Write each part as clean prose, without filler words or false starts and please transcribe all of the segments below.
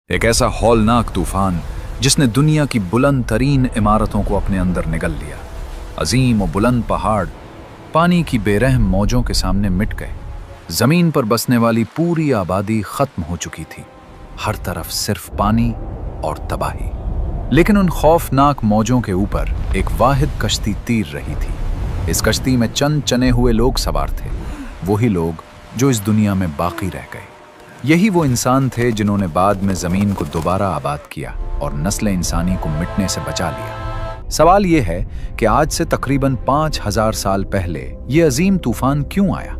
एक ऐसा हौलनाक तूफान जिसने दुनिया की बुलंद तरीन इमारतों को अपने अंदर निगल लिया। अजीम और बुलंद पहाड़ पानी की बेरहम मौजों के सामने मिट गए। जमीन पर बसने वाली पूरी आबादी खत्म हो चुकी थी। हर तरफ सिर्फ पानी और तबाही। लेकिन उन खौफनाक मौजों के ऊपर एक वाहिद कश्ती तीर रही थी। इस कश्ती में चंद चने हुए लोग सवार थे, वही लोग जो इस दुनिया में बाकी रह गए। यही वो इंसान थे जिन्होंने बाद में जमीन को दोबारा आबाद किया और नस्ल इंसानी को मिटने से बचा लिया। सवाल ये है कि आज से तकरीबन 5000 साल पहले ये अजीम तूफान क्यों आया?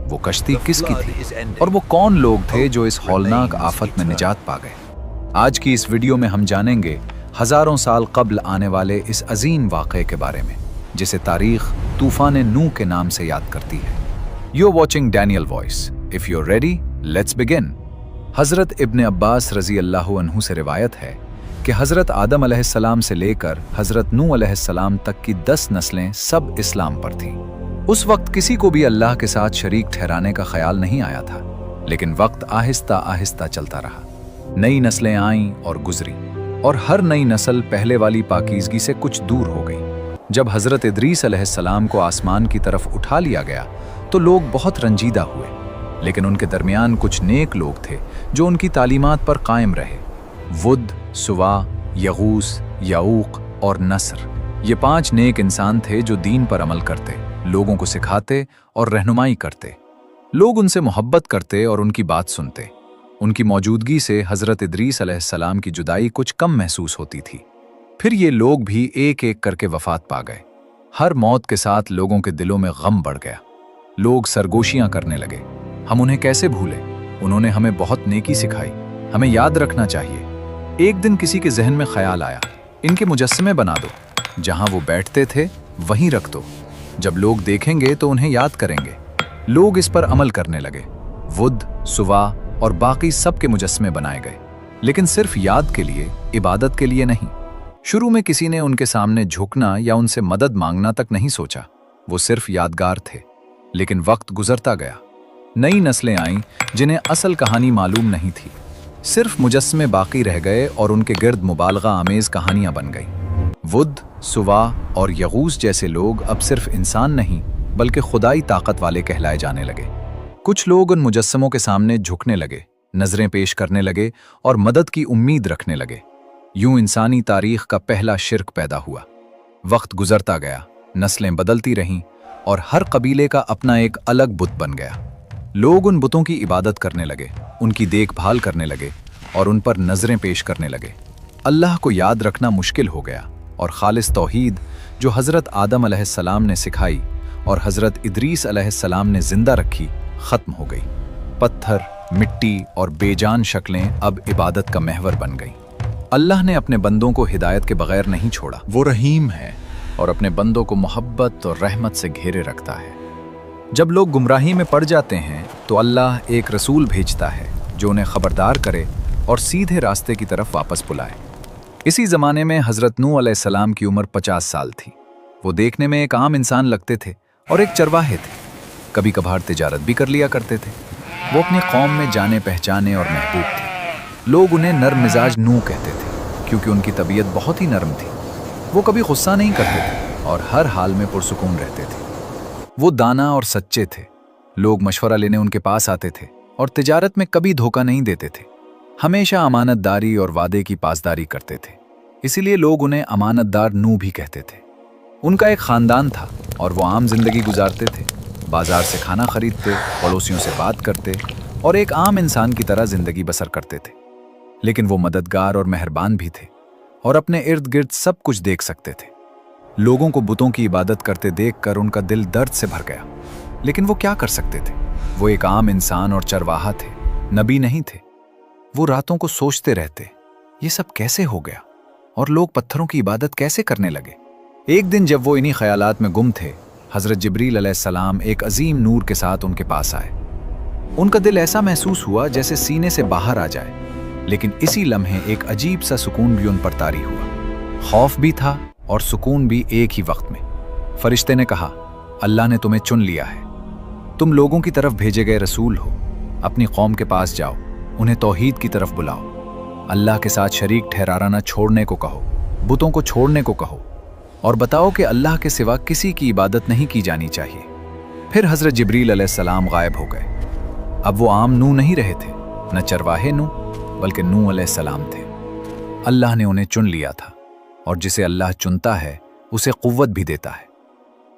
वो कश्ती किसकी थी और वो कौन लोग थे जो इस हौलनाक आफत में निजात पा गए? आज की इस वीडियो में हम जानेंगे हजारों साल कब्ल आने वाले इस अजीम वाक़े के बारे में, जिसे तारीख तूफान नूह के नाम से याद करती है। You're watching Daniel Voice. If you're ready, let's begin. हज़रत इब्न अब्बास रज़ी अल्लाहु अन्हु से रिवायत है कि हज़रत आदम अलैहिस्सलाम से लेकर हज़रत नूह अलैहिस्सलाम तक की 10 नस्लें सब इस्लाम पर थीं। उस वक्त किसी को भी अल्लाह के साथ शरीक ठहराने का ख्याल नहीं आया था, लेकिन वक्त आहिस्ता आहिस्ता चलता रहा। नई नस्लें आईं और गुजरी, और हर नई नस्ल पहले वाली पाकीज़गी से कुछ दूर हो गई। जब हज़रत इदरीस अलैहिस्सलाम को आसमान की तरफ उठा लिया गया तो लोग बहुत रंजीदा हुए, लेकिन उनके दरमियान कुछ नेक लोग थे जो उनकी तालीमात पर कायम रहे। वुद, सुवा, यगूस, याऊक और नसर, ये 5 नेक इंसान थे जो दीन पर अमल करते, लोगों को सिखाते और रहनुमाई करते। लोग उनसे मोहब्बत करते और उनकी बात सुनते। उनकी मौजूदगी से हज़रत इदरीस अलैहिस्सलाम की जुदाई कुछ कम महसूस होती थी। फिर ये लोग भी एक एक करके वफात पा गए। हर मौत के साथ लोगों के दिलों में गम बढ़ गया। लोग सरगोशियां करने लगे, हम उन्हें कैसे भूले, उन्होंने हमें बहुत नेकी सिखाई, हमें याद रखना चाहिए। एक दिन किसी के जहन में ख्याल आया, इनके मुजस्समे बना दो, जहां वो बैठते थे वहीं रख दो, जब लोग देखेंगे तो उन्हें याद करेंगे। लोग इस पर अमल करने लगे। वुद, सुवा और बाकी सब के मुजस्समे बनाए गए, लेकिन सिर्फ याद के लिए, इबादत के लिए नहीं। शुरू में किसी ने उनके सामने झुकना या उनसे मदद मांगना तक नहीं सोचा, वो सिर्फ यादगार थे। लेकिन वक्त गुजरता गया, नई नस्लें आईं जिन्हें असल कहानी मालूम नहीं थी। सिर्फ मुजस्समे बाकी रह गए और उनके गिर्द मुबालगा आमेज कहानियां बन गईं। वुद, सुवा और यगूस जैसे लोग अब सिर्फ इंसान नहीं बल्कि खुदाई ताकत वाले कहलाए जाने लगे। कुछ लोग उन मुजस्समों के सामने झुकने लगे, नजरें पेश करने लगे और मदद की उम्मीद रखने लगे। यूं इंसानी तारीख का पहला शिर्क पैदा हुआ। वक्त गुजरता गया, नस्लें बदलती रहीं और हर कबीले का अपना एक अलग बुत बन गया। लोग उन बुतों की इबादत करने लगे, उनकी देखभाल करने लगे और उन पर नजरें पेश करने लगे। अल्लाह को याद रखना मुश्किल हो गया और खालिस तौहीद जो हज़रत आदम अलैहिस्सलाम ने सिखाई और हज़रत इदरीस अलैहिस्सलाम ने जिंदा रखी, ख़त्म हो गई। पत्थर, मिट्टी और बेजान शक्लें अब इबादत का महवर बन गईं। अल्लाह ने अपने बंदों को हिदायत के बगैर नहीं छोड़ा। वो रहीम है और अपने बंदों को मोहब्बत और रहमत से घेरे रखता है। जब लोग गुमराही में पड़ जाते हैं तो अल्लाह एक रसूल भेजता है जो उन्हें खबरदार करे और सीधे रास्ते की तरफ वापस बुलाए। इसी ज़माने में हज़रत नूह अलैहिस्सलाम की उम्र 50 साल थी। वो देखने में एक आम इंसान लगते थे और एक चरवाहे थे। कभी कभार तिजारत भी कर लिया करते थे। वो अपनी कौम में जाने पहचाने और महबूब थे। लोग उन्हें नर्म मिजाज नूह कहते थे क्योंकि उनकी तबीयत बहुत ही नरम थी। वो कभी गुस्सा नहीं करते थे और हर हाल में पुरसुकून रहते थे। वो दाना और सच्चे थे। लोग मशवरा लेने उनके पास आते थे और तिजारत में कभी धोखा नहीं देते थे। हमेशा अमानतदारी और वादे की पासदारी करते थे, इसीलिए लोग उन्हें अमानतदार नूह भी कहते थे। उनका एक खानदान था और वो आम जिंदगी गुजारते थे। बाजार से खाना खरीदते, पड़ोसियों से बात करते और एक आम इंसान की तरह जिंदगी बसर करते थे। लेकिन वो मददगार और मेहरबान भी थे और अपने इर्द गिर्द सब कुछ देख सकते थे। लोगों को बुतों की इबादत करते देखकर उनका दिल दर्द से भर गया, लेकिन वो क्या कर सकते थे? वो एक आम इंसान और चरवाहा थे, नबी नहीं थे। वो रातों को सोचते रहते, ये सब कैसे हो गया और लोग पत्थरों की इबादत कैसे करने लगे? एक दिन जब वो इन्हीं ख्यालात में गुम थे, हज़रत जिब्रील अलैहिस्सलाम एक अजीम नूर के साथ उनके पास आए। उनका दिल ऐसा महसूस हुआ जैसे सीने से बाहर आ जाए, लेकिन इसी लम्हे एक अजीब सा सुकून भी उन पर तारी हुआ। खौफ भी था और सुकून भी एक ही वक्त में। फरिश्ते ने कहा, अल्लाह ने तुम्हें चुन लिया है, तुम लोगों की तरफ भेजे गए रसूल हो। अपनी कौम के पास जाओ, उन्हें तौहीद की तरफ बुलाओ। अल्लाह के साथ शरीक ठहराना छोड़ने को कहो, बुतों को छोड़ने को कहो, और बताओ कि अल्लाह के सिवा किसी की इबादत नहीं की जानी चाहिए। फिर हज़रत जिब्रील अलैहिस्सलाम गायब हो गए। अब वो आम नूह नहीं रहे थे, न चरवाहे नूह, बल्कि नूह अलैहिस्सलाम थे। अल्लाह ने उन्हें चुन लिया था, और जिसे अल्लाह चुनता है उसे क़ुव्वत भी देता है।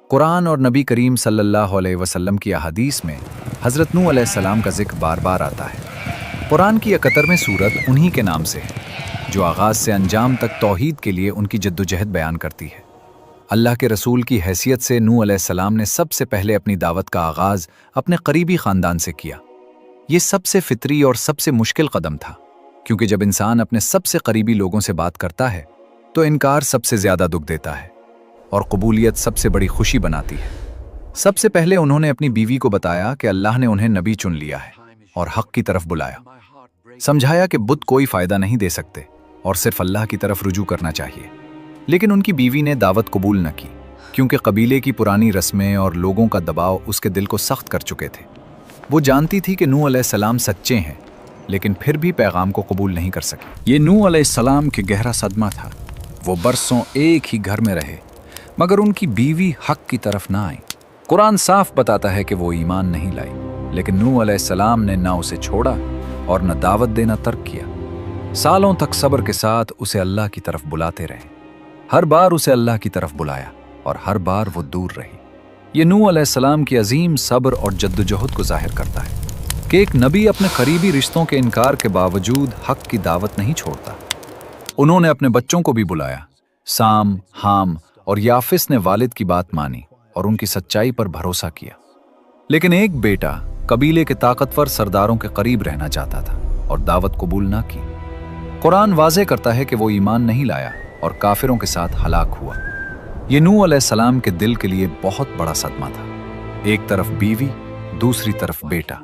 कुरान और नबी करीम सल्लल्लाहु अलैहि वसल्लम की अहादीस में हज़रत नूह अलैहिस्सलाम का जिक्र बार बार आता है। कुरान की 71वें सूरत उन्हीं के नाम से है, जो आगाज़ से अंजाम तक तौहीद के लिए उनकी जद्दोजहद बयान करती है। अल्लाह के रसूल की हैसियत से नूह अलैहिस्सलाम ने सबसे पहले अपनी दावत का आगाज़ अपने करीबी ख़ानदान से किया। ये सबसे फितरी और सबसे मुश्किल कदम था, क्योंकि जब इंसान अपने सबसे करीबी लोगों से बात करता है तो इनकार सबसे ज़्यादा दुख देता है और कबूलियत सबसे बड़ी खुशी बनाती है। सबसे पहले उन्होंने अपनी बीवी को बताया कि अल्लाह ने उन्हें नबी चुन लिया है और हक़ की तरफ बुलाया। समझाया कि बुत कोई फ़ायदा नहीं दे सकते और सिर्फ अल्लाह की तरफ रुजू करना चाहिए। लेकिन उनकी बीवी ने दावत कबूल न की, क्योंकि कबीले की पुरानी रस्में और लोगों का दबाव उसके दिल को सख्त कर चुके थे। वो जानती थी कि नूह अलैहिस्सलाम सच्चे हैं, लेकिन फिर भी पैगाम को कबूल नहीं कर सकी। ये नूह अलैहिस्सलाम के गहरा सदमा था। वो बरसों एक ही घर में रहे, मगर उनकी बीवी हक़ की तरफ ना आई। कुरान साफ बताता है कि वो ईमान नहीं लाई, लेकिन नूह अलैहिस्सलाम ने ना उसे छोड़ा और न दावत देना तर्क किया। सालों तक सब्र के साथ उसे अल्लाह की तरफ बुलाते रहे। हर बार उसे अल्लाह की तरफ बुलाया और हर बार वो दूर रही। ये नूह अलैहिस्सलाम की अजीम सब्र और जद्दोजहद को जाहिर करता है कि एक नबी अपने करीबी रिश्तों के इनकार के बावजूद हक़ की दावत नहीं छोड़ता। उन्होंने अपने बच्चों को भी बुलाया। साम, हाम और याफिस ने वालिद की बात मानी और उनकी सच्चाई पर भरोसा किया। लेकिन एक बेटा कबीले के ताकतवर सरदारों के करीब रहना चाहता था और दावत कबूल ना की। कुरान वाज़े करता है कि वो ईमान नहीं लाया और काफिरों के साथ हलाक हुआ। ये नूह अलैहिस्सलाम के दिल के लिए बहुत बड़ा सदमा था। एक तरफ बीवी, दूसरी तरफ बेटा।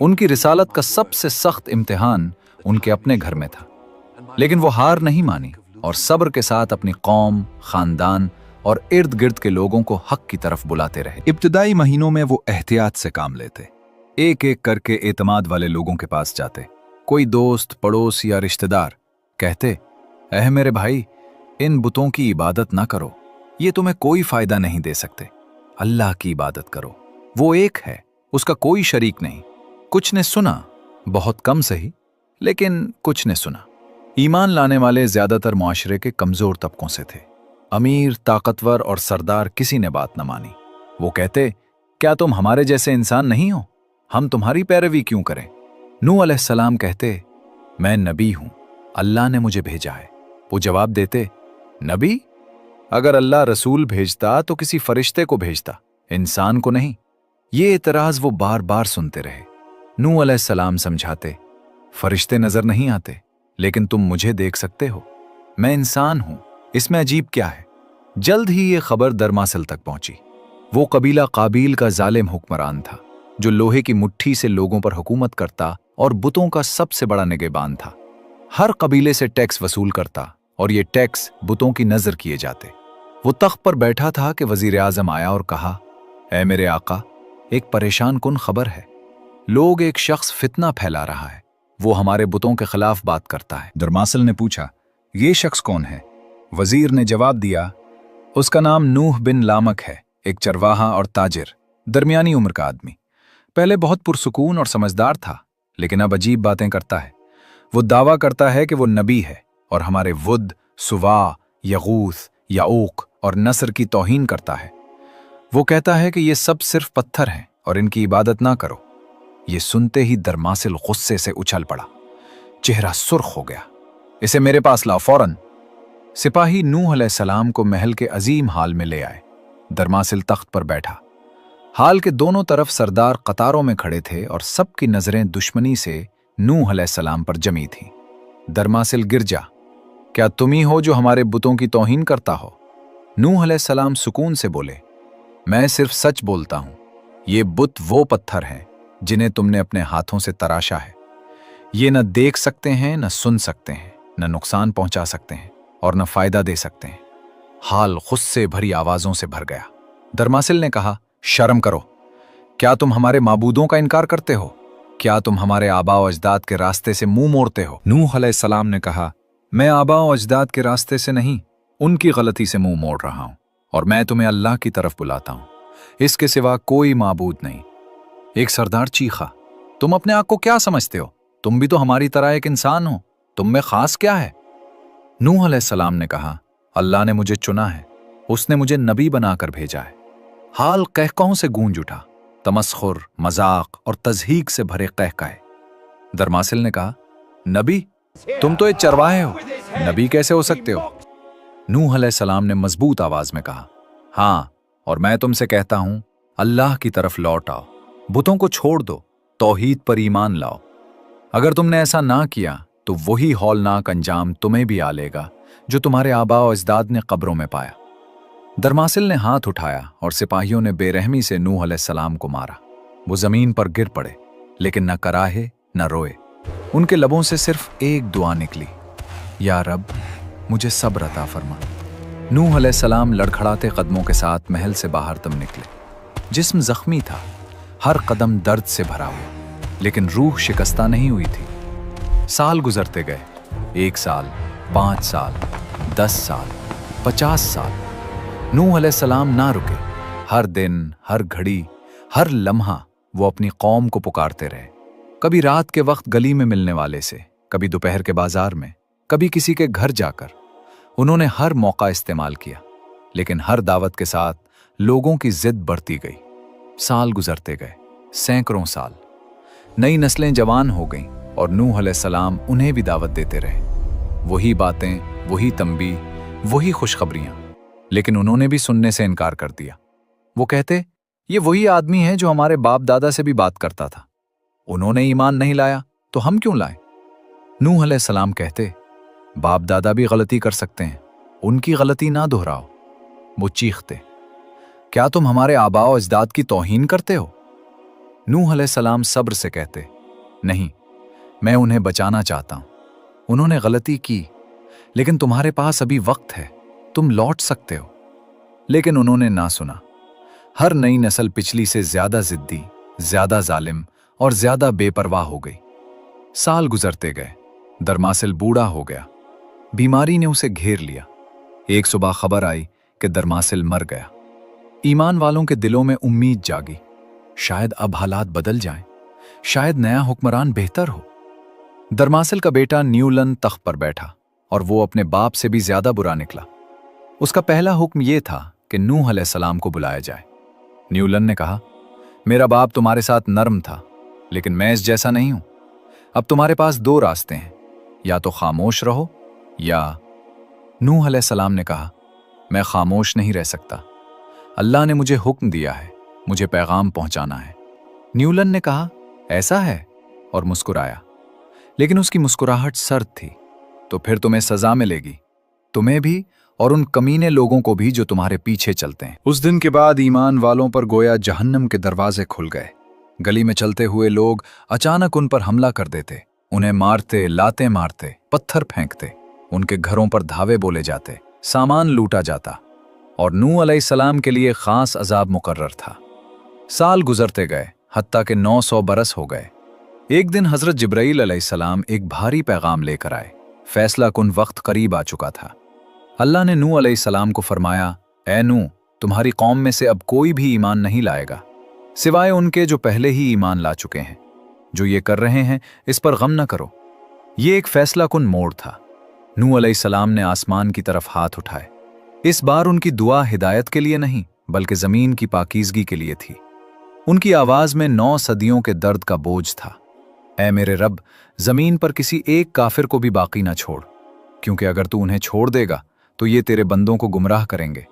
उनकी रिसालत का सबसे सख्त इम्तिहान उनके अपने घर में था, लेकिन वो हार नहीं मानी और सब्र के साथ अपनी कौम, खानदान और इर्द गिर्द के लोगों को हक़ की तरफ बुलाते रहे। इब्तिदाई महीनों में वो एहतियात से काम लेते, एक एक करके एतमाद वाले लोगों के पास जाते। कोई दोस्त, पड़ोस या रिश्तेदार कहते, ऐ मेरे भाई, इन बुतों की इबादत ना करो, ये तुम्हें कोई फायदा नहीं दे सकते। अल्लाह की इबादत करो, वो एक है, उसका कोई शरीक नहीं। कुछ ने सुना, बहुत कम सही, लेकिन कुछ ने सुना। ईमान लाने वाले ज्यादातर मुआशरे के कमजोर तबकों से थे। अमीर, ताकतवर और सरदार किसी ने बात न मानी। वो कहते, क्या तुम हमारे जैसे इंसान नहीं हो? हम तुम्हारी पैरवी क्यों करें? नूह अलैहिस्सलाम कहते, मैं नबी हूं, अल्लाह ने मुझे भेजा है। वो जवाब देते, नबी? अगर अल्लाह रसूल भेजता तो किसी फरिश्ते को भेजता, इंसान को नहीं। ये एतराज वो बार बार सुनते रहे। नूह अलैहिस्सलाम समझाते, फरिश्ते नजर नहीं आते, लेकिन तुम मुझे देख सकते हो, मैं इंसान हूं, इसमें अजीब क्या है? जल्द ही ये खबर दरमासल तक पहुंची। वो कबीला काबील का जालिम हुक्मरान था, जो लोहे की मुट्ठी से लोगों पर हुकूमत करता और बुतों का सबसे बड़ा निगहबान था। हर कबीले से टैक्स वसूल करता और ये टैक्स बुतों की नजर किए जाते। वो तख्त पर बैठा था कि वजीर आजम आया और कहा, ऐ मेरे आका, एक परेशान कुन खबर है। लोग एक शख्स फितना फैला रहा है, वो हमारे बुतों के खिलाफ बात करता है। दरमासल ने पूछा, ये शख्स कौन है? वजीर ने जवाब दिया, उसका नाम नूह बिन लामक है, एक चरवाहा और ताजिर, दरमियानी उम्र का आदमी। पहले बहुत पुरसुकून और समझदार था, लेकिन अब अजीब बातें करता है। वो दावा करता है कि वो नबी है और हमारे वुद, सुवा, यगूस, याऊक और नसर की तौहीन करता है। वो कहता है कि ये सब सिर्फ पत्थर हैं और इनकी इबादत ना करो। ये सुनते ही दरमासिल गुस्से से उछल पड़ा, चेहरा सुर्ख हो गया। इसे मेरे पास लाओ फौरन। सिपाही नूह अलैहिस्सलाम को महल के अजीम हाल में ले आए। दरमासिल तख्त पर बैठा। हाल के दोनों तरफ सरदार कतारों में खड़े थे और सबकी नजरें दुश्मनी से नूह अलैहिस्सलाम पर जमी थीं। दरमासिल गिर जा, क्या तुम ही हो जो हमारे बुतों की तौहीन करता हो? नूह अलैहिस्सलाम सुकून से बोले, मैं सिर्फ सच बोलता हूं। ये बुत वो पत्थर हैं जिन्हें तुमने अपने हाथों से तराशा है। ये न देख सकते हैं, न सुन सकते हैं, न नुकसान पहुंचा सकते हैं और न फायदा दे सकते हैं। हाल गुस्से भरी आवाजों से भर गया। दरमासिल ने कहा, शर्म करो, क्या तुम हमारे माबूदों का इनकार करते हो? क्या तुम हमारे आबा और अजदाद के रास्ते से मुंह मोड़ते हो? नूह अलैहिस्सलाम ने कहा, मैं आबा और अजदाद के रास्ते से नहीं, उनकी गलती से मुंह मोड़ रहा हूं, और मैं तुम्हें अल्लाह की तरफ बुलाता हूं, इसके सिवा कोई माबूद नहीं। एक सरदार चीखा, तुम अपने आप को क्या समझते हो? तुम भी तो हमारी तरह एक इंसान हो, तुम में खास क्या है? नूह अलैहिस्सलाम ने कहा, अल्लाह ने मुझे चुना है, उसने मुझे नबी बनाकर भेजा है। हाल कहकहों से गूंज उठा, तमस्खुर, मजाक और तज़हीक से भरे कहकाए। दरमासिल ने कहा, नबी? तुम तो एक चरवाहे हो, नबी कैसे हो सकते हो? नूह अलैहिस्सलाम ने मजबूत आवाज में कहा, हाँ, और मैं तुमसे कहता हूं, अल्लाह की तरफ लौट आओ, बुतों को छोड़ दो, तौहीद पर ईमान लाओ। अगर तुमने ऐसा ना किया तो वही हौलनाक अंजाम तुम्हें भी आ लेगा जो तुम्हारे आबा और अजदाद ने कब्रों में पाया। दरमासिल ने हाथ उठाया और सिपाहियों ने बेरहमी से नूह अलैहिस्सलाम को मारा। वो जमीन पर गिर पड़े, लेकिन न कराहे न रोए। उनके लबों से सिर्फ एक दुआ निकली, या रब, मुझे सब्र अता फरमा। नूह अलैहिस्सलाम लड़खड़ाते कदमों के साथ महल से बाहर तब निकले। जिस्म जख्मी था, हर कदम दर्द से भरा हुआ, लेकिन रूह शिकस्ता नहीं हुई थी। साल गुजरते गए, 1 साल, 5 साल, 10 साल, 50 साल। नूह अलैहिस्सलाम ना रुके। हर दिन, हर घड़ी, हर लम्हा वो अपनी कौम को पुकारते रहे। कभी रात के वक्त गली में मिलने वाले से, कभी दोपहर के बाजार में, कभी किसी के घर जाकर। उन्होंने हर मौका इस्तेमाल किया, लेकिन हर दावत के साथ लोगों की जिद बढ़ती गई। साल गुजरते गए, सैकड़ों साल। नई नस्लें जवान हो गईं और नूह अलैहिस्सलाम उन्हें भी दावत देते रहे। वही बातें, वही तंबी, वही खुशखबरियां, लेकिन उन्होंने भी सुनने से इनकार कर दिया। वो कहते, ये वही आदमी है जो हमारे बाप दादा से भी बात करता था। उन्होंने ईमान नहीं लाया तो हम क्यों लाएं? नूह अलैहिस्सलाम कहते, बाप दादा भी गलती कर सकते हैं, उनकी गलती ना दोहराओ। वो चीखते, क्या तुम हमारे आबा और अजदाद की तौहीन करते हो? नूह अलैहिस्सलाम सब्र से कहते, नहीं, मैं उन्हें बचाना चाहता हूं। उन्होंने गलती की, लेकिन तुम्हारे पास अभी वक्त है, तुम लौट सकते हो। लेकिन उन्होंने ना सुना। हर नई नस्ल पिछली से ज्यादा जिद्दी, ज्यादा जालिम और ज्यादा बेपरवाह हो गई। साल गुजरते गए, दरमासिल बूढ़ा हो गया। बीमारी ने उसे घेर लिया। एक सुबह खबर आई कि दरमासिल मर गया। ईमान वालों के दिलों में उम्मीद जागी, शायद अब हालात बदल जाएं, शायद नया हुक्मरान बेहतर हो। दरमासिल का बेटा न्यूलन तख्त पर बैठा, और वो अपने बाप से भी ज्यादा बुरा निकला। उसका पहला हुक्म यह था कि नूह अलैहिस्सलाम को बुलाया जाए। न्यूलन ने कहा, मेरा बाप तुम्हारे साथ नर्म था, लेकिन मैं इस जैसा नहीं हूं। अब तुम्हारे पास 2 रास्ते हैं, या तो खामोश रहो या। नूह अलैहिस्सलाम ने कहा, मैं खामोश नहीं रह सकता। अल्लाह ने मुझे हुक्म दिया है, मुझे पैगाम पहुंचाना है। न्यूलन ने कहा, ऐसा है, और मुस्कुराया। लेकिन उसकी मुस्कुराहट सर्द थी। तो फिर तुम्हें सजा मिलेगी, तुम्हें भी और उन कमीने लोगों को भी जो तुम्हारे पीछे चलते हैं। उस दिन के बाद ईमान वालों पर गोया जहन्नम के दरवाजे खुल गए। गली में चलते हुए लोग अचानक उन पर हमला कर देते, उन्हें मारते, लाते मारते, पत्थर फेंकते, उनके घरों पर धावे बोले जाते, सामान लूटा जाता, और नूह अलैहिस्सलाम के लिए खास अजाब मुकर्रर था। साल गुजरते गए, हत्ता के 900 बरस हो गए। एक दिन हजरत जिब्राईल अलैहिस्सलाम एक भारी पैगाम लेकर आए। फैसला कुन वक्त करीब आ चुका था। अल्लाह ने नूह अलैहिस्सलाम को फरमाया, ऐ नूह, तुम्हारी कौम में से अब कोई भी ईमान नहीं लाएगा, सिवाय उनके जो पहले ही ईमान ला चुके हैं। जो ये कर रहे हैं, इस पर गम न करो। ये एक फैसला कुन मोड़ था। नूह अलैहिस्सलाम ने आसमान की तरफ हाथ उठाए। इस बार उनकी दुआ हिदायत के लिए नहीं, बल्कि जमीन की पाकीज़गी के लिए थी। उनकी आवाज में 9 सदियों के दर्द का बोझ था। ऐ मेरे रब, जमीन पर किसी एक काफिर को भी बाकी ना छोड़, क्योंकि अगर तू उन्हें छोड़ देगा तो ये तेरे बंदों को गुमराह करेंगे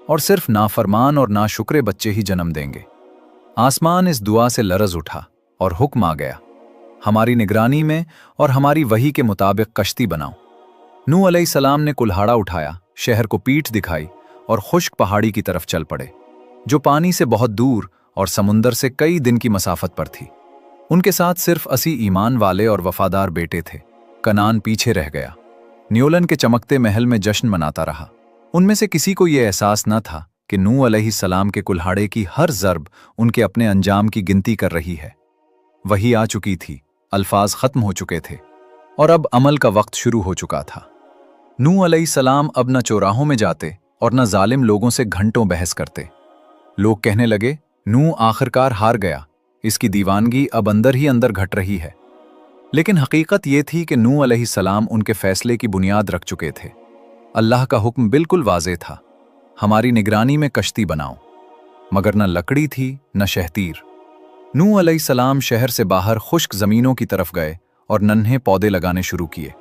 और सिर्फ नाफरमान और नाशुक्रे बच्चे ही जन्म देंगे। आसमान इस दुआ से लरज उठा और हुक्म आ गया, हमारी निगरानी में और हमारी वही के मुताबिक कश्ती बनाओ। नूह अलैहिस्सलाम ने कुल्हाड़ा उठाया, शहर को पीठ दिखाई और खुश्क पहाड़ी की तरफ चल पड़े, जो पानी से बहुत दूर और समुंदर से कई दिन की मसाफत पर थी। उनके साथ सिर्फ 80 ईमान वाले और वफादार बेटे थे। कनान पीछे रह गया। न्यूलन के चमकते महल में जश्न मनाता रहा। उनमें से किसी को यह एहसास न था कि नूह अलैहिस्सलाम के कुल्हाड़े की हर ज़र्ब उनके अपने अंजाम की गिनती कर रही है। वही आ चुकी थी, अल्फाज खत्म हो चुके थे और अब अमल का वक्त शुरू हो चुका था। नूह अलैहिस्सलाम अब न चौराहों में जाते और न जालिम लोगों से घंटों बहस करते। लोग कहने लगे, नूह आखिरकार हार गया, इसकी दीवानगी अब अंदर ही अंदर घट रही है। लेकिन हकीकत ये थी कि नूह अलैहिस्सलाम उनके फैसले की बुनियाद रख चुके थे। अल्लाह का हुक्म बिल्कुल वाज़ेह था, हमारी निगरानी में कश्ती बनाओ। मगर न लकड़ी थी न शहतीर। नूह अलैहिस्सलाम शहर से बाहर खुश्क ज़मीनों की तरफ गए और नन्हे पौधे लगाने शुरू किए।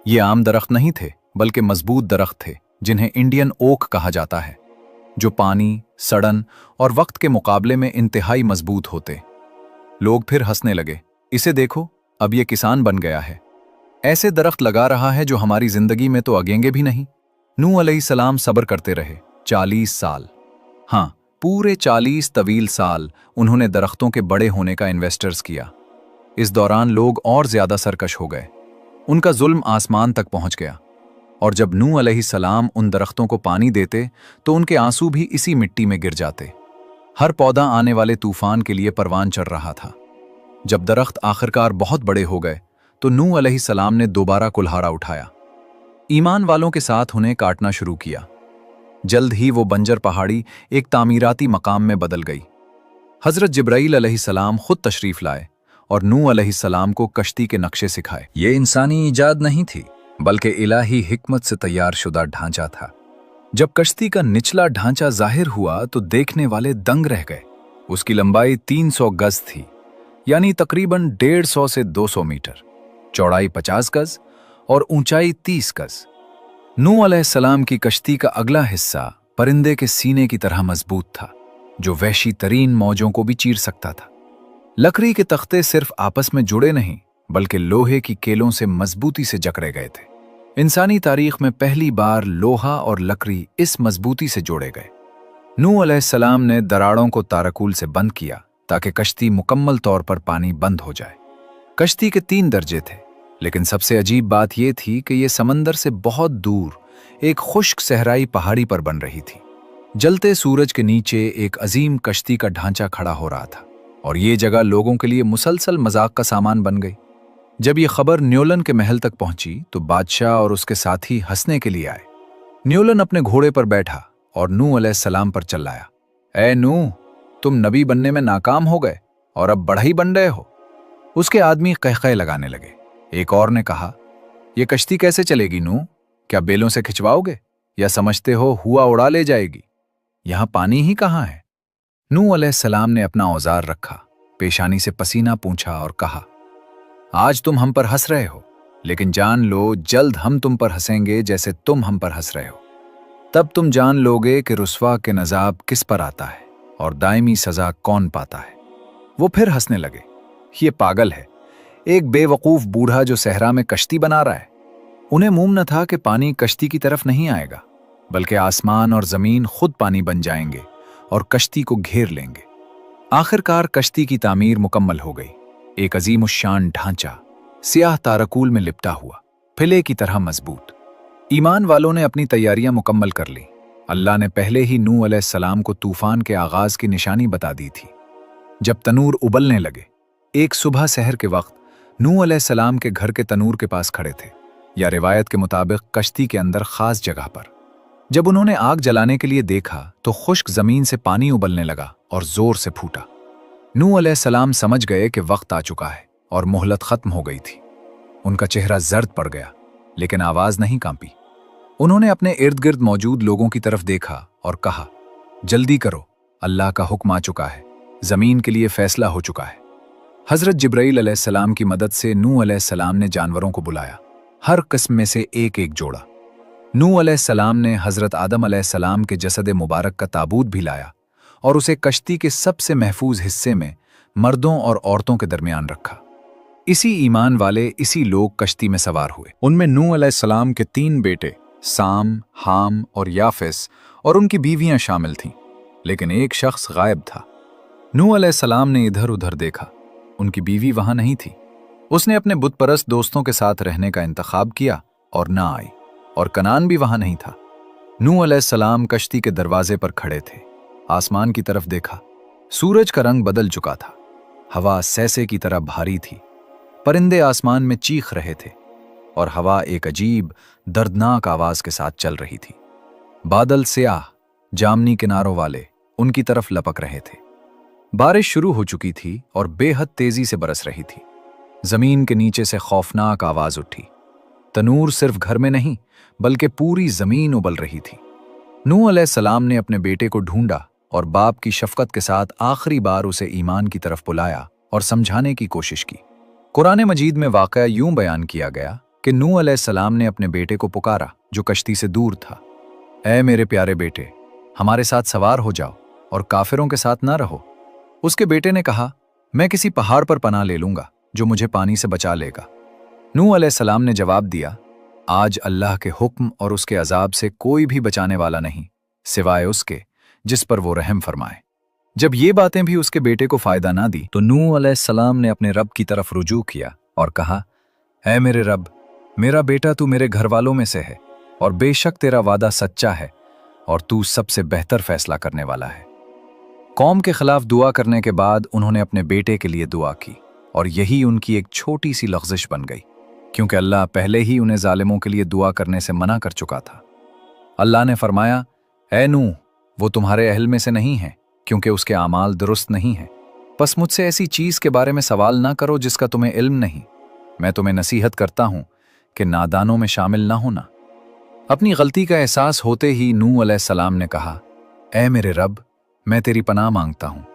ये आम दरख्त नहीं थे, बल्कि मजबूत दरख्त थे जिन्हें इंडियन ओक कहा जाता है, जो पानी, सड़न और वक्त के मुकाबले में इंतहाई मजबूत होते। लोग फिर हंसने लगे, इसे देखो, अब ये किसान बन गया है, ऐसे दरख्त लगा रहा है जो हमारी जिंदगी में तो अगेंगे भी नहीं। नूह अलैहिस्सलाम सब्र करते रहे 40 साल। हाँ, पूरे 40 तवील साल उन्होंने दरख्तों के बड़े होने का इन्वेस्टर्स किया। इस दौरान लोग और ज्यादा सरकश हो गए, उनका जुल्म आसमान तक पहुंच गया। और जब नूह अलैहिस्सलाम उन दरख्तों को पानी देते तो उनके आंसू भी इसी मिट्टी में गिर जाते। हर पौधा आने वाले तूफान के लिए परवान चढ़ रहा था। जब दरख्त आखिरकार बहुत बड़े हो गए तो नूह अलैहिस्सलाम ने दोबारा कुल्हाड़ा उठाया, ईमान वालों के साथ उन्हें काटना शुरू किया। जल्द ही वो बंजर पहाड़ी एक तामीराती मकाम में बदल गई। हजरत जिब्राईल अलैहिस्सलाम खुद तशरीफ लाए और नूह अलैहिस्सलाम को कश्ती के नक्शे सिखाए। ये इंसानी इजाद नहीं थी, बल्कि इलाही हिकमत से तैयार शुदा ढांचा था। जब कश्ती का निचला ढांचा जाहिर हुआ तो देखने वाले दंग रह गए। उसकी लंबाई 300 गज थी, यानी तकरीबन 150 से 200 मीटर, चौड़ाई 50 गज और ऊंचाई 30 गज। नूह अलैहिस्सलाम की कश्ती का अगला हिस्सा परिंदे के सीने की तरह मजबूत था, जो वहशी तरीन मौजों को भी चीर सकता था। लकड़ी के तख्ते सिर्फ आपस में जुड़े नहीं, बल्कि लोहे की केलों से मजबूती से जकड़े गए थे। इंसानी तारीख में पहली बार लोहा और लकड़ी इस मजबूती से जोड़े गए। नूह अलैहिस्सलाम ने दराड़ों को तारकूल से बंद किया ताकि कश्ती मुकम्मल तौर पर पानी बंद हो जाए। कश्ती के 3 दर्जे थे, लेकिन सबसे अजीब बात यह थी कि यह समंदर से बहुत दूर एक खुश्क सहराई पहाड़ी पर बन रही थी। जलते सूरज के नीचे एक अजीम कश्ती का ढांचा खड़ा हो रहा था और ये जगह लोगों के लिए मुसलसल मजाक का सामान बन गई। जब यह खबर न्योलन के महल तक पहुंची तो बादशाह और उसके साथी हंसने के लिए आए। न्योलन अपने घोड़े पर बैठा और नूह अलैहिस्सलाम पर चिल्लाया, ए नूह, तुम नबी बनने में नाकाम हो गए और अब बढ़ई बन रहे हो। उसके आदमी कहकहे लगाने लगे। एक और ने कहा, यह कश्ती कैसे चलेगी नूह? क्या बेलों से खिंचवाओगे या समझते हो हुआ उड़ा ले जाएगी? यहां पानी ही कहां है? नूह अलैहिस्सलाम ने अपना औजार रखा, पेशानी से पसीना पूंछा और कहा, आज तुम हम पर हंस रहे हो, लेकिन जान लो जल्द हम तुम पर हंसेंगे जैसे तुम हम पर हंस रहे हो। तब तुम जान लोगे कि रुस्वा के नजाब किस पर आता है और दायमी सजा कौन पाता है। वो फिर हंसने लगे। ये पागल है, एक बेवकूफ बूढ़ा जो सहरा में कश्ती बना रहा है। उन्हें मालूम न था कि पानी कश्ती की तरफ नहीं आएगा, बल्कि आसमान और जमीन खुद पानी बन जाएंगे और कश्ती को घेर लेंगे। आखिरकार कश्ती की तामीर मुकम्मल हो गई। एक अजीमुश्शान ढांचा, सियाह तारकूल में लिपटा हुआ, फिले की तरह मजबूत। ईमान वालों ने अपनी तैयारियां मुकम्मल कर ली। अल्लाह ने पहले ही नूह अलैहिस्सलाम को तूफान के आगाज की निशानी बता दी थी। जब तनूर उबलने लगे, एक सुबह सहर के वक्त नूह अलैहिस्सलाम के घर के तनूर के पास खड़े थे, या रिवायत के मुताबिक कश्ती के अंदर खास जगह पर। जब उन्होंने आग जलाने के लिए देखा तो खुश्क जमीन से पानी उबलने लगा और जोर से फूटा। नूह अलैहिस्सलाम समझ गए कि वक्त आ चुका है और मोहलत खत्म हो गई थी। उनका चेहरा जर्द पड़ गया, लेकिन आवाज नहीं कांपी। उन्होंने अपने इर्द गिर्द मौजूद लोगों की तरफ देखा और कहा, जल्दी करो, अल्लाह का हुक्म आ चुका है, जमीन के लिए फैसला हो चुका है। हजरत जिब्राईल अलैहिस्सलाम की मदद से नूह अलैहिस्सलाम ने जानवरों को बुलाया, हर किस्म में से एक एक जोड़ा। नूह अलैहिस्सलाम ने हजरत आदम अलैहिस्सलाम के जसद मुबारक का ताबूत भी लाया और उसे कश्ती के सबसे महफूज हिस्से में मर्दों और औरतों के दरमियान रखा। इसी ईमान वाले इसी लोग कश्ती में सवार हुए। उनमें नूह अलैहिस्सलाम के 3 बेटे साम, हाम और याफिस और उनकी बीवियां शामिल थीं, लेकिन एक शख्स गायब था। नूह अलैहिस्सलाम ने इधर उधर देखा, उनकी बीवी वहां नहीं थी। उसने अपने बुतपरस्त दोस्तों के साथ रहने का इंतखाब किया और ना आई, और कनान भी वहां नहीं था। नूह अलैहिस्सलाम कश्ती के दरवाजे पर खड़े थे, आसमान की तरफ देखा। सूरज का रंग बदल चुका था, हवा सैसे की तरह भारी थी, परिंदे आसमान में चीख रहे थे और हवा एक अजीब दर्दनाक आवाज के साथ चल रही थी। बादल स्याह, जामनी किनारों वाले उनकी तरफ लपक रहे थे। बारिश शुरू हो चुकी थी और बेहद तेजी से बरस रही थी। जमीन के नीचे से खौफनाक आवाज उठी। तनूर सिर्फ घर में नहीं बल्कि पूरी जमीन उबल रही थी। नूह अलैहिस्सलाम ने अपने बेटे को ढूंढा और बाप की शफकत के साथ आखिरी बार उसे ईमान की तरफ बुलाया और समझाने की कोशिश की। कुरान मजीद में वाक़या यूं बयान किया गया कि नूह अलैहिस्सलाम ने अपने बेटे को पुकारा जो कश्ती से दूर था। ऐ मेरे प्यारे बेटे, हमारे साथ सवार हो जाओ और काफिरों के साथ ना रहो। उसके बेटे ने कहा, मैं किसी पहाड़ पर पनाह ले लूंगा जो मुझे पानी से बचा लेगा। नूह अलैहिस्सलाम ने जवाब दिया, आज अल्लाह के हुक्म और उसके अजाब से कोई भी बचाने वाला नहीं सिवाय उसके जिस पर वो रहम फरमाए। जब ये बातें भी उसके बेटे को फायदा ना दी तो नूह अलैहिस्सलाम ने अपने रब की तरफ रुजू किया और कहा, ऐ मेरे रब, मेरा बेटा तू मेरे घर वालों में से है और बेशक तेरा वादा सच्चा है और तू सबसे बेहतर फैसला करने वाला है। कौम के खिलाफ दुआ करने के बाद उन्होंने अपने बेटे के लिए दुआ की और यही उनकी एक छोटी सी लग़्ज़िश बन गई, क्योंकि अल्लाह पहले ही उन्हें जालिमों के लिए दुआ करने से मना कर चुका था। अल्लाह ने फरमाया, ऐ नूह, वो तुम्हारे अहल में से नहीं है क्योंकि उसके आमाल दुरुस्त नहीं है। बस मुझसे ऐसी चीज़ के बारे में सवाल ना करो जिसका तुम्हें इल्म नहीं। मैं तुम्हें नसीहत करता हूँ कि नादानों में शामिल ना होना। अपनी गलती का एहसास होते ही नूह अलैहिस्सलाम ने कहा, ऐ मेरे रब, मैं तेरी पनाह मांगता हूँ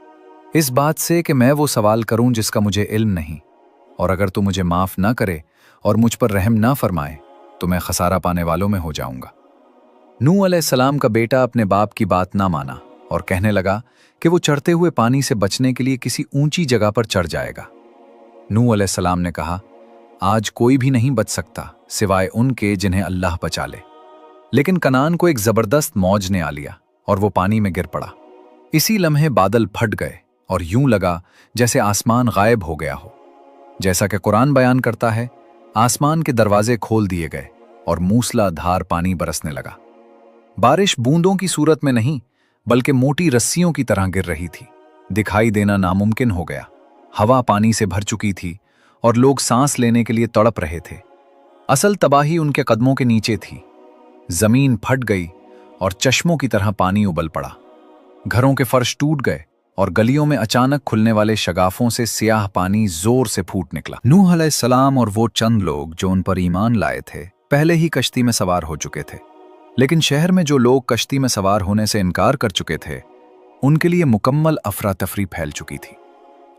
इस बात से कि मैं वो सवाल करूँ जिसका मुझे इल्म नहीं, और अगर तू मुझे माफ़ ना करे और मुझ पर रहम ना फरमाए तो मैं खसारा पाने वालों में हो जाऊंगा। नूह अलैहिस्सलाम का बेटा अपने बाप की बात ना माना और कहने लगा कि वो चढ़ते हुए पानी से बचने के लिए किसी ऊंची जगह पर चढ़ जाएगा। नूह अलैहिस्सलाम ने कहा, आज कोई भी नहीं बच सकता सिवाय उनके जिन्हें अल्लाह बचा ले। लेकिन कनान को एक जबरदस्त मौज ने आ लिया और वो पानी में गिर पड़ा। इसी लम्हे बादल फट गए और यूं लगा जैसे आसमान गायब हो गया हो। जैसा कि कुरान बयान करता है, आसमान के दरवाजे खोल दिए गए और मूसलाधार पानी बरसने लगा। बारिश बूंदों की सूरत में नहीं बल्कि मोटी रस्सियों की तरह गिर रही थी। दिखाई देना नामुमकिन हो गया। हवा पानी से भर चुकी थी और लोग सांस लेने के लिए तड़प रहे थे। असल तबाही उनके कदमों के नीचे थी। जमीन फट गई और चश्मों की तरह पानी उबल पड़ा। घरों के फर्श टूट गए और गलियों में अचानक खुलने वाले शगाफों से स्याह पानी जोर से फूट निकला। नूह अलैहिस्सलाम और वो चंद लोग जो उन पर ईमान लाए थे पहले ही कश्ती में सवार हो चुके थे, लेकिन शहर में जो लोग कश्ती में सवार होने से इनकार कर चुके थे उनके लिए मुकम्मल अफरा तफरी फैल चुकी थी।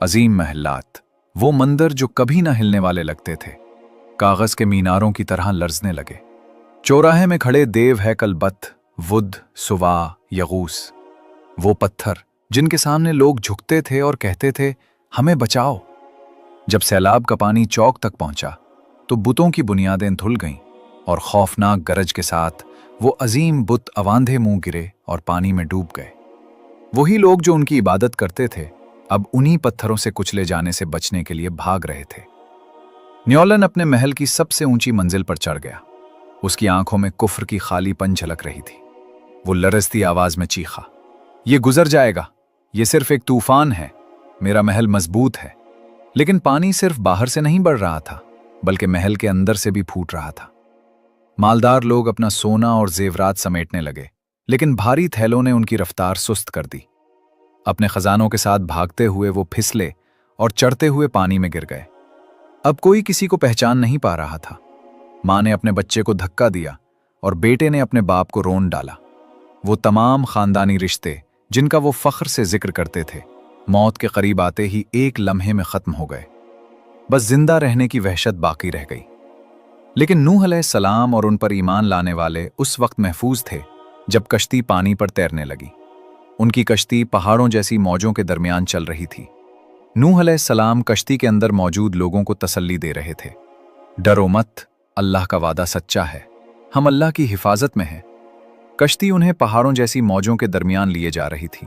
अजीम महलात, वो मंदिर जो कभी ना हिलने वाले लगते थे, कागज के मीनारों की तरह लर्जने लगे। चौराहे में खड़े देव हैकल बत, वुद, सुवा, यगूस, वो पत्थर जिनके सामने लोग झुकते थे और कहते थे, हमें बचाओ। जब सैलाब का पानी चौक तक पहुंचा तो बुतों की बुनियादें धुल गईं और खौफनाक गरज के साथ वो अजीम बुत अवांधे मुंह गिरे और पानी में डूब गए। वही लोग जो उनकी इबादत करते थे अब उन्हीं पत्थरों से कुचले जाने से बचने के लिए भाग रहे थे। न्योलन अपने महल की सबसे ऊंची मंजिल पर चढ़ गया। उसकी आंखों में कुफ्र की खालीपन झलक रही थी। वो लरजती आवाज में चीखा, ये गुजर जाएगा, ये सिर्फ एक तूफान है, मेरा महल मजबूत है। लेकिन पानी सिर्फ बाहर से नहीं बढ़ रहा था बल्कि महल के अंदर से भी फूट रहा था। मालदार लोग अपना सोना और जेवरात समेटने लगे, लेकिन भारी थैलों ने उनकी रफ्तार सुस्त कर दी। अपने खजानों के साथ भागते हुए वो फिसले और चढ़ते हुए पानी में गिर गए। अब कोई किसी को पहचान नहीं पा रहा था। मां ने अपने बच्चे को धक्का दिया और बेटे ने अपने बाप को रोन डाला। वो तमाम खानदानी रिश्ते जिनका वो फख्र से जिक्र करते थे मौत के करीब आते ही एक लम्हे में खत्म हो गए। बस जिंदा रहने की वहशत बाकी रह गई। लेकिन नूह अलैहिस्सलाम और उन पर ईमान लाने वाले उस वक्त महफूज थे जब कश्ती पानी पर तैरने लगी। उनकी कश्ती पहाड़ों जैसी मौजों के दरमियान चल रही थी। नूह अलैहिस्सलाम कश्ती के अंदर मौजूद लोगों को तसल्ली दे रहे थे, डरो मत, अल्लाह का वादा सच्चा है, हम अल्लाह की हिफाजत में हैं। कश्ती उन्हें पहाड़ों जैसी मौजों के दरमियान लिए जा रही थी।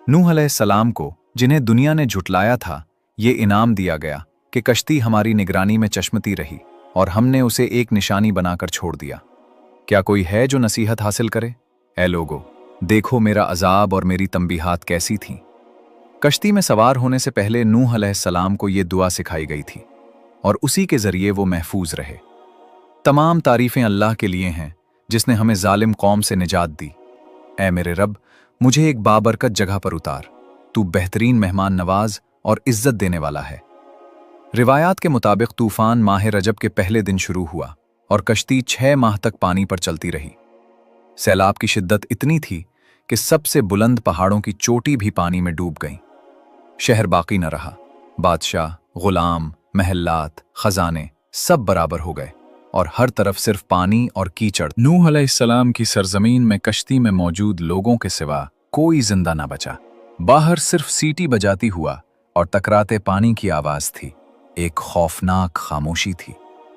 नूह अलैहिस्सलाम को, जिन्हें दुनिया ने झुटलाया था, ये इनाम दिया गया कि कश्ती हमारी निगरानी में चश्मती रही और हमने उसे एक निशानी बनाकर छोड़ दिया। क्या कोई है जो नसीहत हासिल करे? ऐ लोगो, देखो मेरा अजाब और मेरी तंबीहात कैसी थीं। कश्ती में सवार होने से पहले नूह अलैहिस्सलाम को ये दुआ सिखाई गई थी और उसी के जरिए वो महफूज रहे। तमाम तारीफें अल्लाह के लिए हैं जिसने हमें जालिम कौम से निजात दी। ऐ मेरे रब, मुझे एक बाबरकत जगह पर उतार, तू बेहतरीन मेहमान नवाज और इज्जत देने वाला है। रिवायात के मुताबिक तूफान माह रजब के पहले दिन शुरू हुआ और कश्ती 6 माह तक पानी पर चलती रही। सैलाब की शिद्दत इतनी थी कि सबसे बुलंद पहाड़ों की चोटी भी पानी में डूब गईं। शहर बाकी न रहा। बादशाह, गुलाम, महल्लात, खजाने सब बराबर हो गए और हर तरफ सिर्फ पानी और कीचड़। नूह अलैहिस्सलाम की सरजमीन में कश्ती में मौजूद लोगों के सिवा कोई जिंदा ना बचा। बाहर सिर्फ सीटी बजाती हुआ और टकराते पानी की आवाज थी। एक खौफनाक खामोशी थी,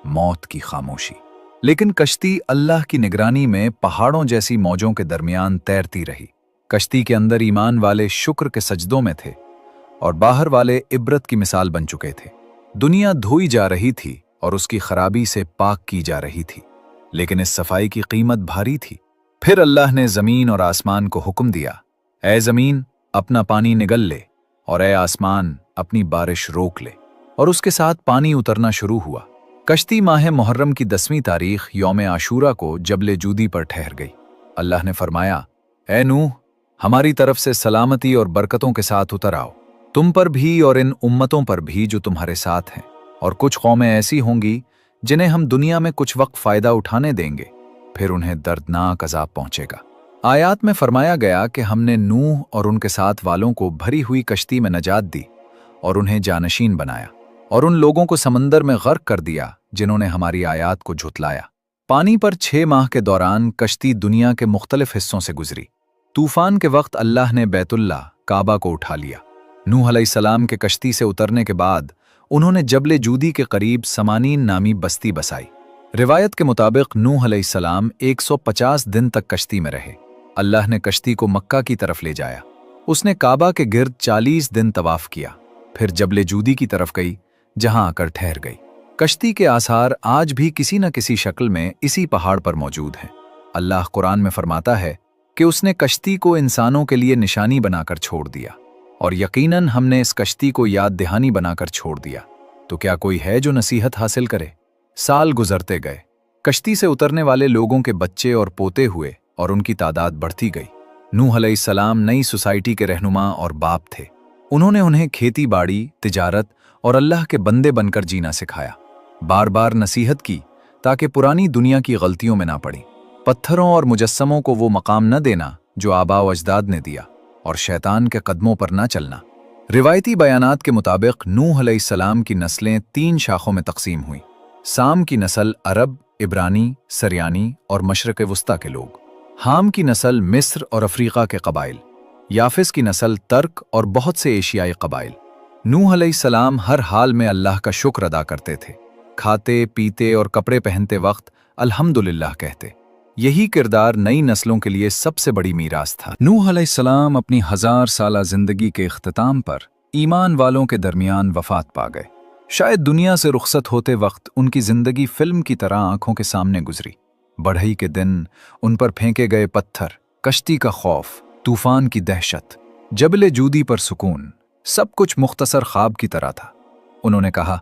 मौत की खामोशी। लेकिन कश्ती अल्लाह की निगरानी में पहाड़ों जैसी मौजों के दरमियान तैरती रही। कश्ती के अंदर ईमान वाले शुक्र के सजदों में थे और बाहर वाले इबरत की मिसाल बन चुके थे। दुनिया धोई जा रही थी और उसकी खराबी से पाक की जा रही थी, लेकिन इस सफाई की कीमत भारी थी। फिर अल्लाह ने जमीन और आसमान को हुक्म दिया, ऐ जमीन अपना पानी निगल ले और ऐ आसमान अपनी बारिश रोक ले। और उसके साथ पानी उतरना शुरू हुआ। कश्ती माह मुहर्रम की 10वीं तारीख यौम आशूरा को जबले जूदी पर ठहर गई। अल्लाह ने फरमाया, ऐ नूह, हमारी तरफ से सलामती और बरकतों के साथ उतर आओ, तुम पर भी और इन उम्मतों पर भी जो तुम्हारे साथ हैं। और कुछ कौमें ऐसी होंगी जिन्हें हम दुनिया में कुछ वक्त फायदा उठाने देंगे, फिर उन्हें दर्दनाक अजाब पहुंचेगा। आयात में फरमाया गया कि हमने नूह और उनके साथ वालों को भरी हुई कश्ती में नजात दी और उन्हें जानशीन बनाया और उन लोगों को समंदर में गर्क कर दिया जिन्होंने हमारी आयात को झुतलाया। पानी पर 6 माह के दौरान कश्ती दुनिया के मुख्तलिफ हिस्सों से गुजरी। तूफान के वक्त अल्लाह ने बैतुल्लाह काबा को उठा लिया। नूह अलैहिस्सलाम के कश्ती से उतरने के बाद उन्होंने जबले जूदी के करीब समानीन नामी बस्ती बसाई। रिवायत के मुताबिक नूह अलैहिस्सलाम 150 दिन तक कश्ती में रहे। अल्लाह ने कश्ती को मक्का की तरफ ले जाया। उसने काबा के गिर्द 40 दिन तवाफ किया, फिर जबले जूदी की तरफ गई जहां आकर ठहर गई। कश्ती के आसार आज भी किसी न किसी शक्ल में इसी पहाड़ पर मौजूद हैं। अल्लाह कुरान में फरमाता है कि उसने कश्ती को इंसानों के लिए निशानी बनाकर छोड़ दिया और यकीनन हमने इस कश्ती को याद दहानी बनाकर छोड़ दिया। तो क्या कोई है जो नसीहत हासिल करे? साल गुजरते गए। कश्ती से उतरने वाले लोगों के बच्चे और पोते हुए और उनकी तादाद बढ़ती गई। नूह अलैहिस्सलाम नई सोसाइटी के रहनुमा और बाप थे। उन्होंने उन्हें खेती बाड़ी, तिजारत और अल्लाह के बंदे बनकर जीना सिखाया। बार बार नसीहत की ताकि पुरानी दुनिया की गलतियों में ना पड़ी। पत्थरों और मुजस्समों को वो मकाम न देना जो आबा व अजदाद ने दिया और शैतान के कदमों पर ना चलना। रिवायती बयानात के मुताबिक नूह अलैहिस्सलाम की नस्लें 3 शाखों में तकसीम हुई। साम की नस्ल अरब, इब्रानी, सरयानी और मशरक़ वस्ता के लोग। हाम की नस्ल मिस्र और अफ्रीका के कबाइल। याफिस की नस्ल तर्क और बहुत से एशियाई कबाइल। नूह अलैहिस्सलाम हर हाल में अल्लाह का शुक्र अदा करते थे। खाते, पीते और कपड़े पहनते वक्त अल्हम्दुलिल्लाह कहते। यही किरदार नई नस्लों के लिए सबसे बड़ी मीरास था। नूह अलैहिस्सलाम अपनी 1000 साला जिंदगी के इख्तिताम पर ईमान वालों के दरमियान वफात पा गए। शायद दुनिया से रुखसत होते वक्त उनकी जिंदगी फिल्म की तरह आंखों के सामने गुजरी। बढ़ई के दिन, उन पर फेंके गए पत्थर, कश्ती का खौफ, तूफान की दहशत, जबले जूदी पर सुकून, सब कुछ मुख्तसर ख्वाब की तरह था। उन्होंने कहा,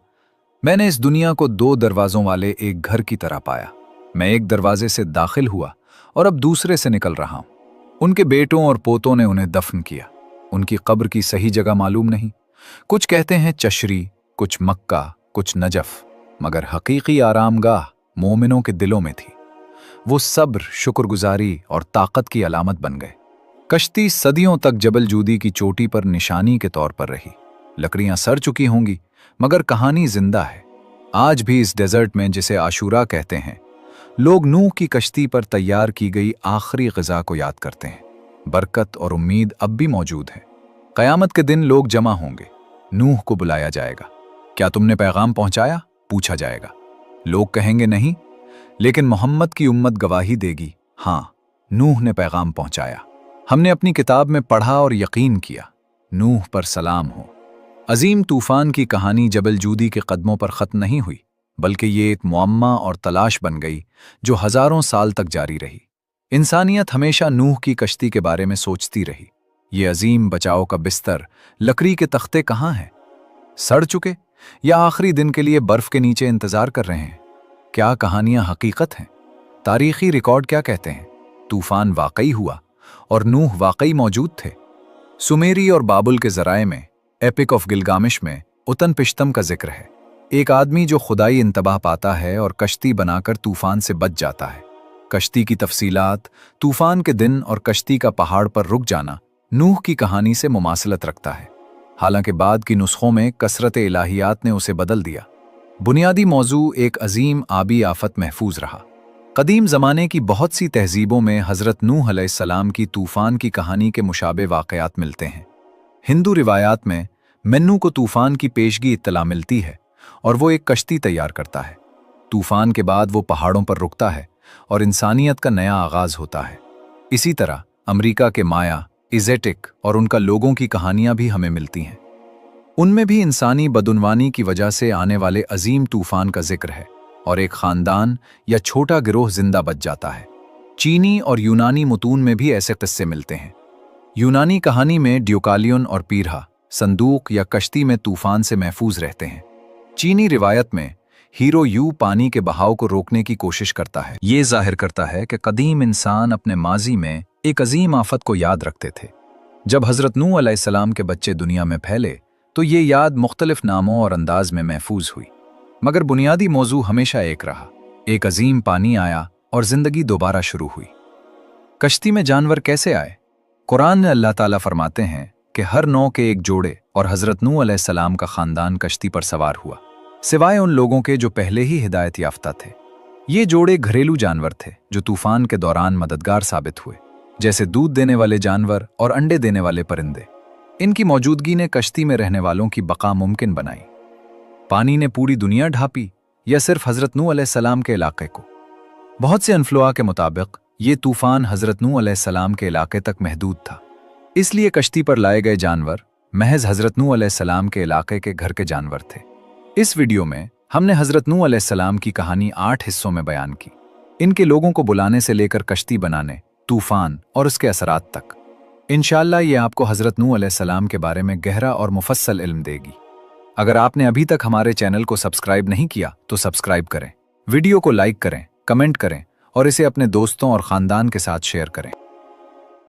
मैंने इस दुनिया को 2 दरवाजों वाले एक घर की तरह पाया। मैं एक दरवाजे से दाखिल हुआ और अब दूसरे से निकल रहा हूं। उनके बेटों और पोतों ने उन्हें दफन किया। उनकी कब्र की सही जगह मालूम नहीं। कुछ कहते हैं चशरी, कुछ मक्का, कुछ नजफ, मगर हकीकी आरामगाह मोमिनों के दिलों में थी। वो सब्र, शुक्रगुजारी और ताकत की अलामत बन गए। कश्ती सदियों तक जबल जूदी की चोटी पर निशानी के तौर पर रही। लकड़ियां सड़ चुकी होंगी, मगर कहानी जिंदा है। आज भी इस डेजर्ट में, जिसे आशूरा कहते हैं, लोग नूह की कश्ती पर तैयार की गई आखिरी ग़िज़ा को याद करते हैं। बरकत और उम्मीद अब भी मौजूद है। क़यामत के दिन लोग जमा होंगे। नूह को बुलाया जाएगा। क्या तुमने पैगाम पहुंचाया? पूछा जाएगा। लोग कहेंगे नहीं, लेकिन मोहम्मद की उम्मत गवाही देगी, हाँ, नूह ने पैगाम पहुंचाया। हमने अपनी किताब में पढ़ा और यकीन किया। नूह पर सलाम हो। अजीम तूफान की कहानी जबल जूदी के कदमों पर ख़त्म नहीं हुई, बल्कि ये एक मुअम्मा और तलाश बन गई जो हज़ारों साल तक जारी रही। इंसानियत हमेशा नूह की कश्ती के बारे में सोचती रही। ये अजीम बचाव का बिस्तर, लकड़ी के तख्ते कहाँ हैं? सड़ चुके या आखिरी दिन के लिए बर्फ के नीचे इंतजार कर रहे हैं? क्या कहानियां हकीकत हैं? तारीखी रिकॉर्ड क्या कहते हैं? तूफान वाकई हुआ और नूह वाकई मौजूद थे? सुमेरी और बाबुल के ज़राए में, एपिक ऑफ गिलगामिश में उतन पिश्तम का जिक्र है। एक आदमी जो खुदाई इंतबाह पाता है और कश्ती बनाकर तूफान से बच जाता है। कश्ती की तफसीलात, तूफान के दिन और कश्ती का पहाड़ पर रुक जाना नूह की कहानी से मुमासलत रखता है। हालांकि बाद की नुस्खों में कसरत इलाहियात ने उसे बदल दिया। बुनियादी मौजू एक अजीम आबी आफत महफूज रहा। कदीम ज़माने की बहुत सी तहजीबों में हज़रत नूह अलैहिस्सलाम की तूफ़ान की कहानी के मुशाबे वाक़यात मिलते हैं। हिंदू रिवायात में मन्नू को तूफ़ान की पेशगी इत्तला मिलती है और वो एक कश्ती तैयार करता है। तूफ़ान के बाद वो पहाड़ों पर रुकता है और इंसानियत का नया आगाज़ होता है। इसी तरह अमरीका के माया, इज़ेटिक और उनका लोगों की कहानियाँ भी हमें मिलती हैं। उनमें भी इंसानी बदउनवानी की वजह से आने वाले अजीम तूफ़ान का जिक्र है और एक ख़ानदान या छोटा गिरोह जिंदा बच जाता है। चीनी और यूनानी मुतून में भी ऐसे किस्से मिलते हैं। यूनानी कहानी में ड्यूकालियन और पीरहा संदूक या कश्ती में तूफ़ान से महफूज रहते हैं। चीनी रिवायत में हीरो यू पानी के बहाव को रोकने की कोशिश करता है। ये जाहिर करता है कि कदीम इंसान अपने माजी में एक अजीम आफत को याद रखते थे। जब हज़रत नूह अलैहिस्सलाम के बच्चे दुनिया में फैले तो ये याद मुख्तलिफ नामों और अंदाज में महफूज हुई, मगर बुनियादी मौजू हमेशा एक रहा। एक अजीम पानी आया और ज़िंदगी दोबारा शुरू हुई। कश्ती में जानवर कैसे आए? कुरान में अल्लाह ताला फरमाते हैं कि हर नौ के एक जोड़े और हज़रत नूह अलैहिस्सलाम का ख़ानदान कश्ती पर सवार हुआ, सिवाय उन लोगों के जो पहले ही हिदायत याफ्ता थे। ये जोड़े घरेलू जानवर थे जो तूफ़ान के दौरान मददगार साबित हुए, जैसे दूध देने वाले जानवर और अंडे देने वाले परिंदे। इनकी मौजूदगी ने कश्ती में रहने वालों की बका मुमकिन बनाई। पानी ने पूरी दुनिया ढांपी या सिर्फ हज़रत नूह अलैहिस्सलाम के इलाके को? बहुत से अनफ्लुआ के मुताबिक ये तूफ़ान हज़रत नूह अलैहिस्सलाम के इलाके तक महदूद था, इसलिए कश्ती पर लाए गए जानवर महज हज़रत नूह अलैहिस्सलाम के इलाके के घर के जानवर थे। इस वीडियो में हमने हज़रत नूह अलैहिस्सलाम की कहानी 8 हिस्सों में बयान की। इनके लोगों को बुलाने से लेकर कश्ती बनाने, तूफ़ान और उसके असरात तक। इंशाअल्लाह ये आपको हज़रत नूह अलैहिस्सलाम के बारे में गहरा और मुफस्सल इल्म देगी। अगर आपने अभी तक हमारे चैनल को सब्सक्राइब नहीं किया तो सब्सक्राइब करें, वीडियो को लाइक करें, कमेंट करें और इसे अपने दोस्तों और ख़ानदान के साथ शेयर करें।